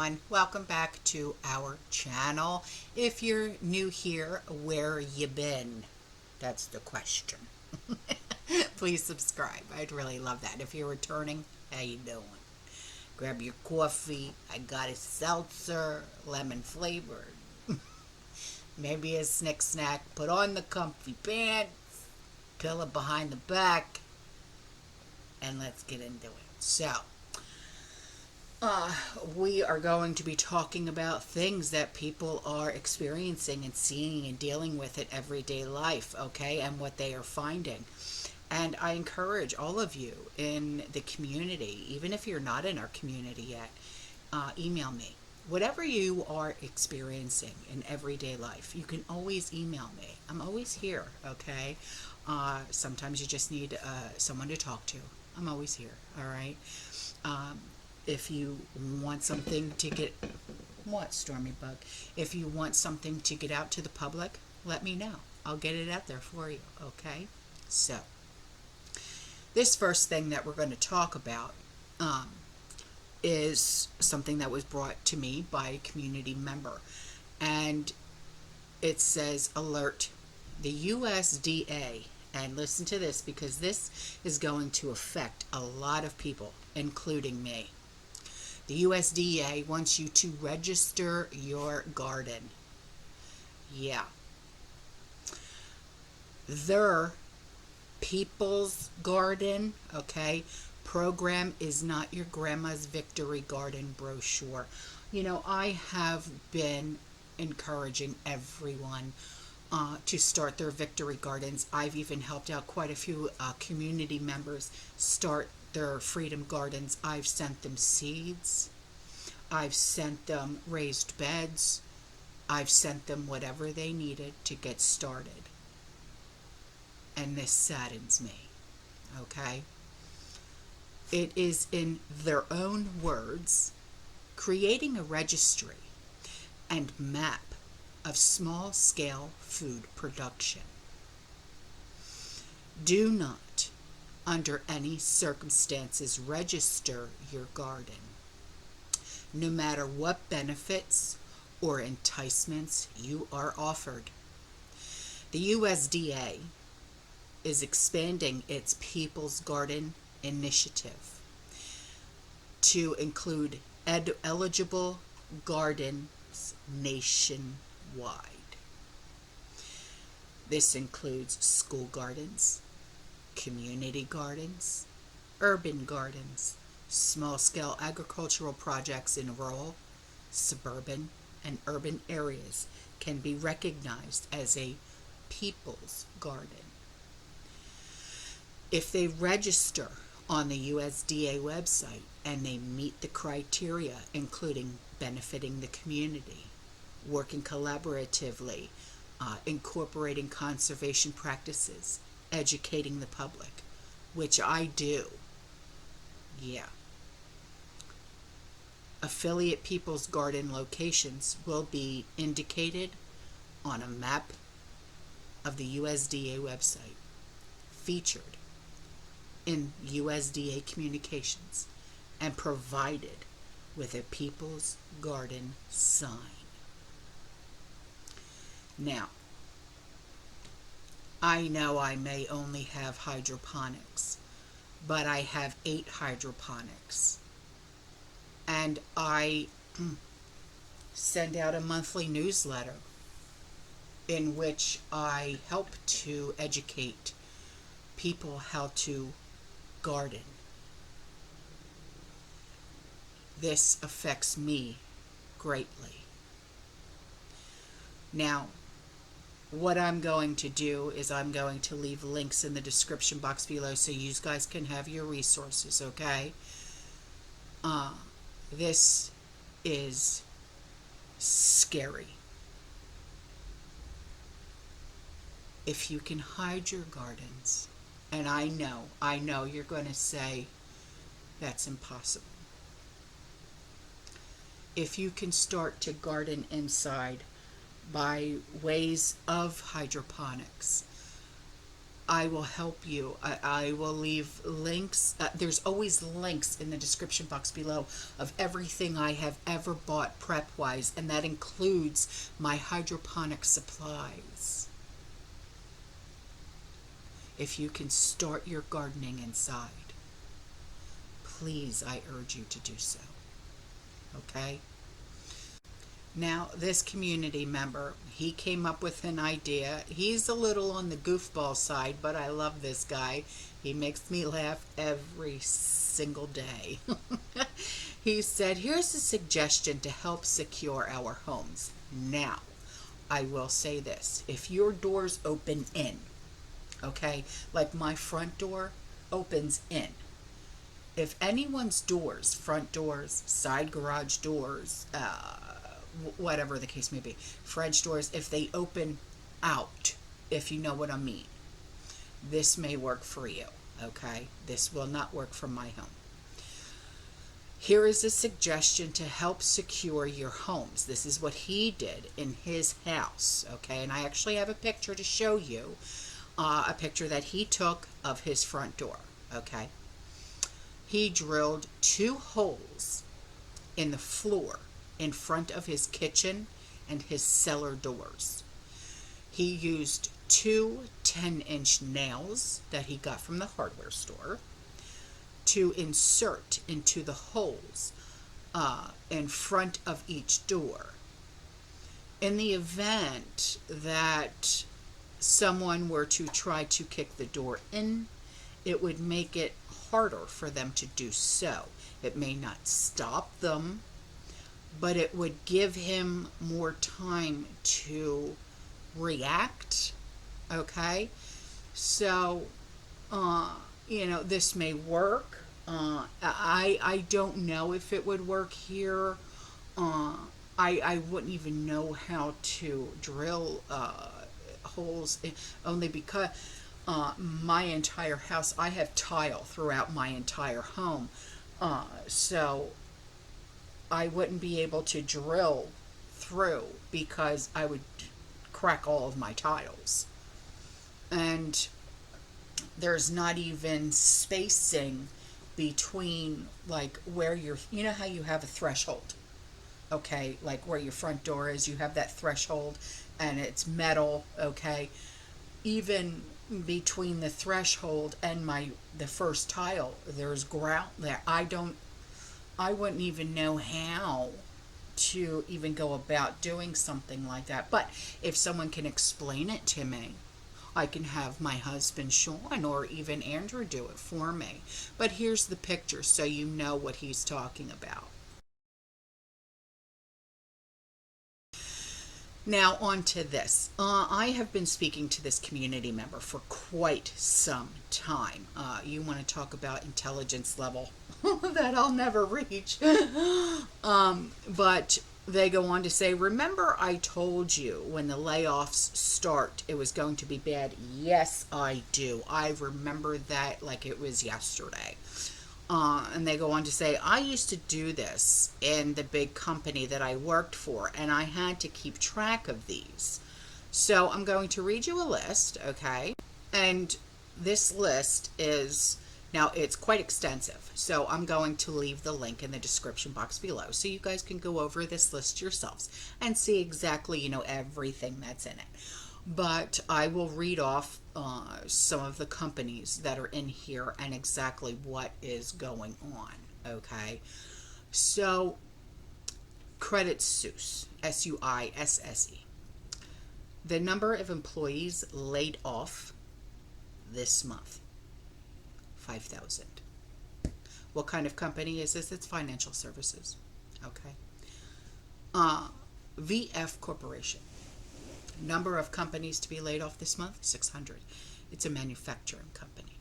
everyone, welcome back to our channel. If you're new here, where you been? That's the question. Please subscribe. I'd really love that. If you're returning, how you doing? Grab your coffee. I got a seltzer, lemon flavored. Maybe a snack. Put on the comfy pants, pillow behind the back, and let's get into it. So, we are going to be talking about things that people are experiencing and seeing and dealing with in everyday life, okay, and what they are finding. And I encourage all of you in the community, even if you're not in our community yet, email me. Whatever you are experiencing in everyday life, you can always email me. I'm always here, okay? Sometimes you just need someone to talk to. I'm always here, all right? If you want something to get, what, Stormy Bug? If you want something to get out to the public, let me know. I'll get it out there for you, okay? So, this first thing that we're going to talk about is something that was brought to me by a community member. And it says, alert, the USDA, and listen to this because this is going to affect a lot of people, including me. The USDA wants you to register your garden. Yeah. Their People's Garden, okay, program is not your grandma's victory garden brochure. You know, I have been encouraging everyone to start their victory gardens. I've even helped out quite a few community members start their freedom gardens. I've sent them seeds. I've sent them raised beds. I've sent them whatever they needed to get started. And this saddens me, okay? It is, in their own words, creating a registry and map of small-scale food production. Do not, under any circumstances, register your garden, no matter what benefits or enticements you are offered. The USDA is expanding its People's Garden initiative to include eligible gardens nationwide. This includes school gardens, community gardens, urban gardens, small-scale agricultural projects in rural, suburban, and urban areas can be recognized as a people's garden. If they register on the USDA website and they meet the criteria, including benefiting the community, working collaboratively, incorporating conservation practices, educating the public, which I do, yeah. Affiliate People's Garden locations will be indicated on a map of the USDA website, featured in USDA communications, and provided with a People's Garden sign. Now, I know I may only have hydroponics, but I have 8 hydroponics. And I send out a monthly newsletter in which I help to educate people how to garden. This affects me greatly. Now, what I'm going to do is I'm going to leave links in the description box below so you guys can have your resources, okay? This is scary. If you can hide your gardens, and I know you're going to say that's impossible. If you can start to garden inside by ways of hydroponics, I will help you. I will leave links. There's always links in the description box below of everything I have ever bought prep wise, and that includes my hydroponic supplies. If you can start your gardening inside, please, I urge you to do so. Okay? Now, this community member, he came up with an idea. He's a little on the goofball side, but I love this guy. He makes me laugh every single day. He said, here's a suggestion to help secure our homes. Now, I will say this. If your doors open in, okay, like my front door opens in. If anyone's doors, front doors, side garage doors, whatever the case may be, French doors, if they open out, if you know what I mean, this may work for you, okay? This will not work from my home. Here is a suggestion to help secure your homes. This is what he did in his house, okay? And I actually have a picture to show you, a picture that he took of his front door, okay? He drilled 2 holes in the floor in front of his kitchen and his cellar doors. He used 2 10-inch nails that he got from the hardware store to insert into the holes in front of each door. In the event that someone were to try to kick the door in, it would make it harder for them to do so. It may not stop them, but it would give him more time to react, okay? So, this may work. I don't know if it would work here. I wouldn't even know how to drill holes, only because my entire house, I have tile throughout my entire home. So I wouldn't be able to drill through because I would crack all of my tiles. And there's not even spacing between, like, where you know how you have a threshold, okay, like where your front door is, you have that threshold and it's metal, okay? Even between the threshold and the first tile, there's grout there. I wouldn't even know how to even go about doing something like that. But if someone can explain it to me, I can have my husband Sean or even Andrew do it for me. But here's the picture so you know what he's talking about. Now on to this. I have been speaking to this community member for quite some time. You want to talk about intelligence level that I'll never reach. But they go on to say, remember I told you when the layoffs start it was going to be bad? Yes, I do. I remember that like it was yesterday. And they go on to say, I used to do this in the big company that I worked for, and I had to keep track of these. So I'm going to read you a list, okay? And this list is, now it's quite extensive, so I'm going to leave the link in the description box below so you guys can go over this list yourselves and see exactly, everything that's in it. But I will read off some of the companies that are in here and exactly what is going on, okay? So, Credit Suisse, S-U-I-S-S-E. The number of employees laid off this month, 5,000. What kind of company is this? It's financial services, okay? VF Corporation. Number of companies to be laid off this month, 600. It's a manufacturing company.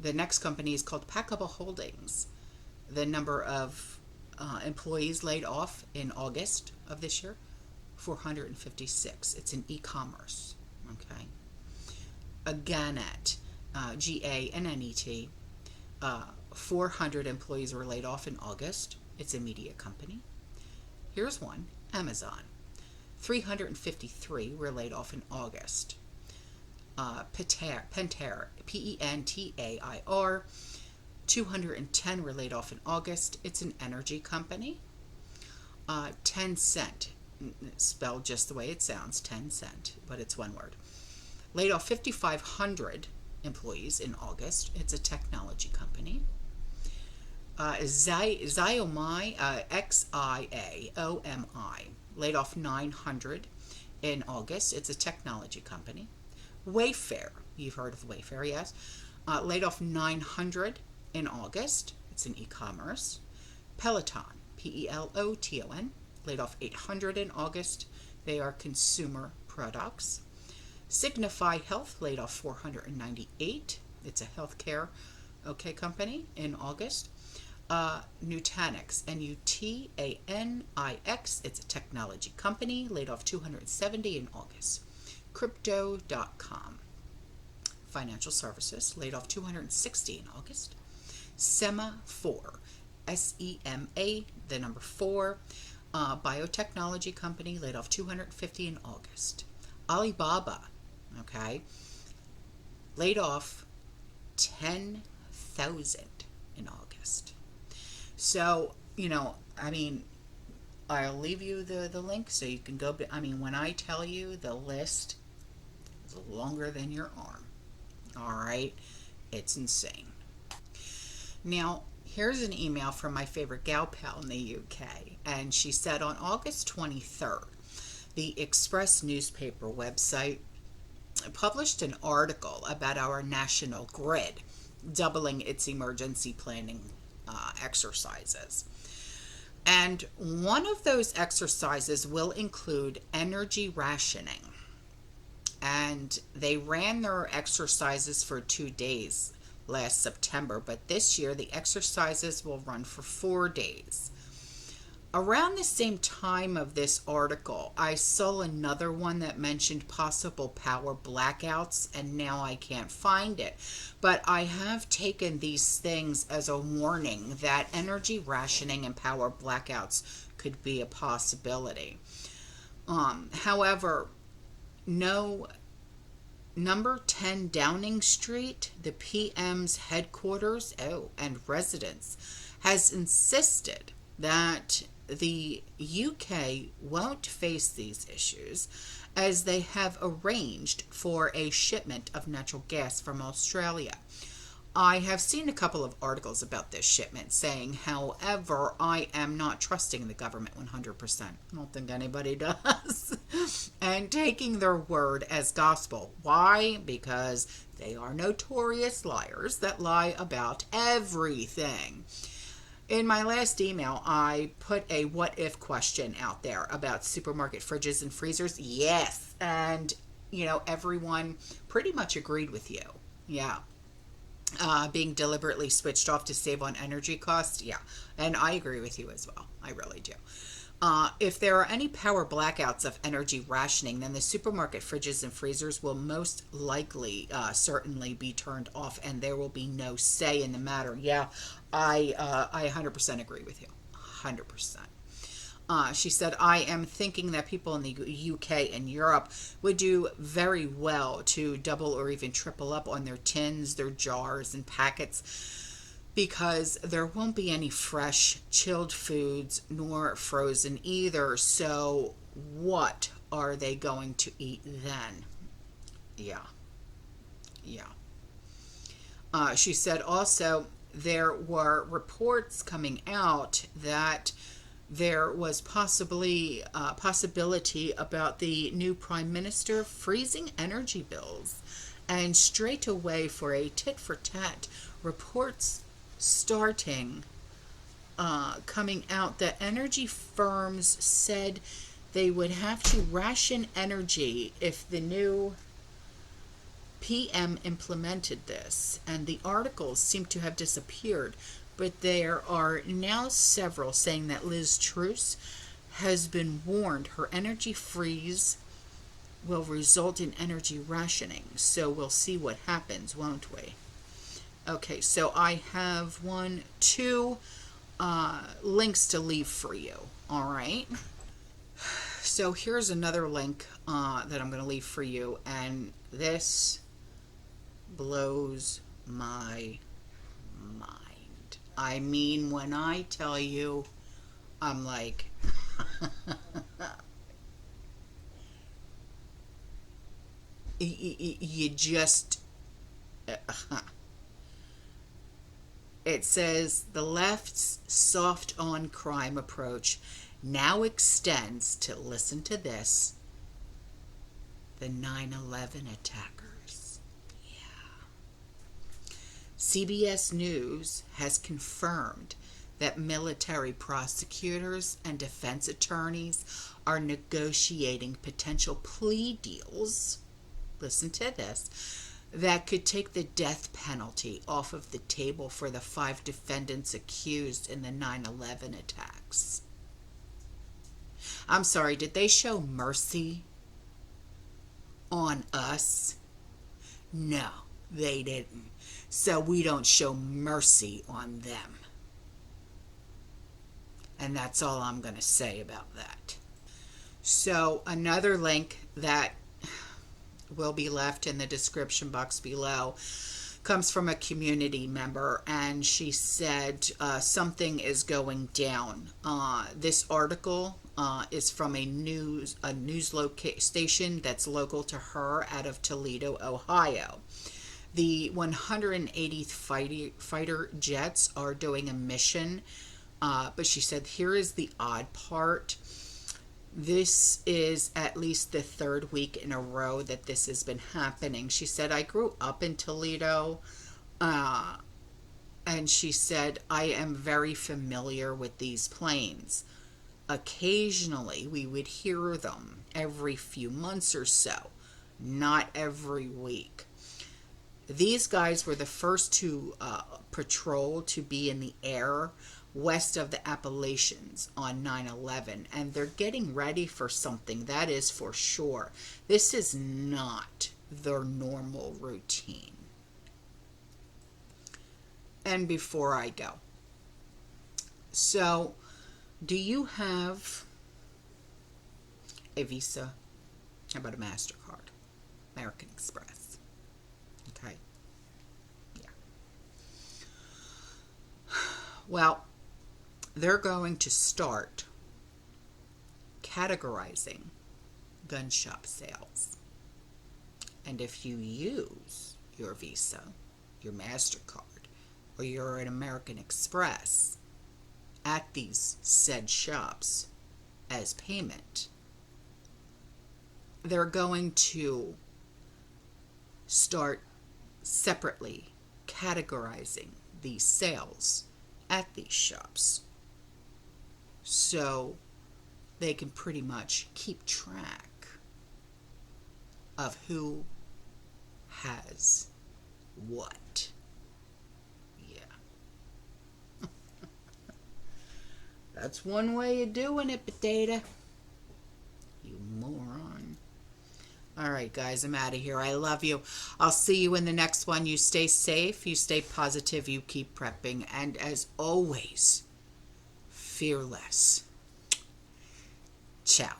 The next company is called Packable Holdings. The number of employees laid off in August of this year, 456. It's in e-commerce, okay? A Gannett, G-A-N-N-E-T, 400 employees were laid off in August. It's a media company. Here's one, Amazon. 353 were laid off in August. Pentair, Pentair, 210 were laid off in August. It's an energy company. 10 cent, spelled just the way it sounds, 10 cent, but it's one word. Laid off 5,500 employees in August. It's a technology company. Xiaomi, Xiaomi, laid off 900 in August. It's a technology company. Wayfair, you've heard of Wayfair, yes. Laid off 900 in August. It's an e-commerce. Peloton, Peloton, laid off 800 in August. They are consumer products. Signify Health laid off 498. It's a healthcare company in August. Nutanix, Nutanix, it's a technology company, laid off 270 in August. Crypto.com, financial services, laid off 260 in August. Sema4, SEMA, the number 4, biotechnology company, laid off 250 in August. Alibaba, laid off 10,000 in August. So, I'll leave you the link so you can go. When I tell you the list is longer than your arm, all right? It's insane. Now, here's an email from my favorite gal pal in the UK, and she said on August 23rd, the Express newspaper website published an article about our national grid doubling its emergency planning exercises. And one of those exercises will include energy rationing. And they ran their exercises for 2 days last September, but this year the exercises will run for 4 days. Around the same time of this article, I saw another one that mentioned possible power blackouts, and now I can't find it. But I have taken these things as a warning that energy rationing and power blackouts could be a possibility. However, no. Number 10 Downing Street, the PM's headquarters and residence, has insisted that the UK won't face these issues as they have arranged for a shipment of natural gas from Australia. I have seen a couple of articles about this shipment saying, however, I am not trusting the government 100%. I don't think anybody does. And taking their word as gospel. Why? Because they are notorious liars that lie about everything. In my last email, I put a what if question out there about supermarket fridges and freezers. Yes. And, everyone pretty much agreed with you. Yeah. Being deliberately switched off to save on energy costs. Yeah. And I agree with you as well. I really do. If there are any power blackouts of energy rationing, then the supermarket fridges and freezers will most likely certainly be turned off, and there will be no say in the matter. Yeah, I 100% agree with you. 100%. She said, I am thinking that people in the UK and Europe would do very well to double or even triple up on their tins, their jars, and packets, because there won't be any fresh chilled foods nor frozen either. So what are they going to eat then? Yeah. She said also there were reports coming out that there was possibility about the new prime minister freezing energy bills, and straight away for a tit-for-tat reports starting coming out that energy firms said they would have to ration energy if the new PM implemented this, and the articles seem to have disappeared. But there are now several saying that Liz Truss has been warned her energy freeze will result in energy rationing. So we'll see what happens, won't we? Okay, so I have 2 links to leave for you. All right. So here's another link that I'm going to leave for you, and this blows my mind. I mean, when I tell you, I'm like, you just, it says the left's soft on crime approach now extends to, listen to this, the 9/11 attackers. Yeah. CBS News has confirmed that military prosecutors and defense attorneys are negotiating potential plea deals, listen to this, that could take the death penalty off of the table for the 5 defendants accused in the 9/11 attacks. I'm sorry, did they show mercy on us? No, they didn't. So we don't show mercy on them. And that's all I'm going to say about that. So another link that will be left in the description box below comes from a community member, and she said something is going down. This article is from a news station that's local to her out of Toledo, Ohio. The 180th fighter jets are doing a mission, but she said here is the odd part. This is at least the 3rd week in a row that this has been happening. She said, I grew up in Toledo, and she said, I am very familiar with these planes. Occasionally, we would hear them every few months or so, not every week. These guys were the first to patrol to be in the air west of the Appalachians on 9/11, and they're getting ready for something, that is for sure. This is not their normal routine. And before I go, so do you have a Visa? How about a MasterCard? American Express? Okay. Yeah. Well, they're going to start categorizing gun shop sales. And if you use your Visa, your MasterCard, or you're an American Express at these said shops as payment, they're going to start separately categorizing these sales at these shops, so they can pretty much keep track of who has what. Yeah. That's one way of doing it, potato. You moron. Alright, guys, I'm out of here. I love you. I'll see you in the next one. You stay safe, you stay positive, you keep prepping, and as always, fearless. Ciao.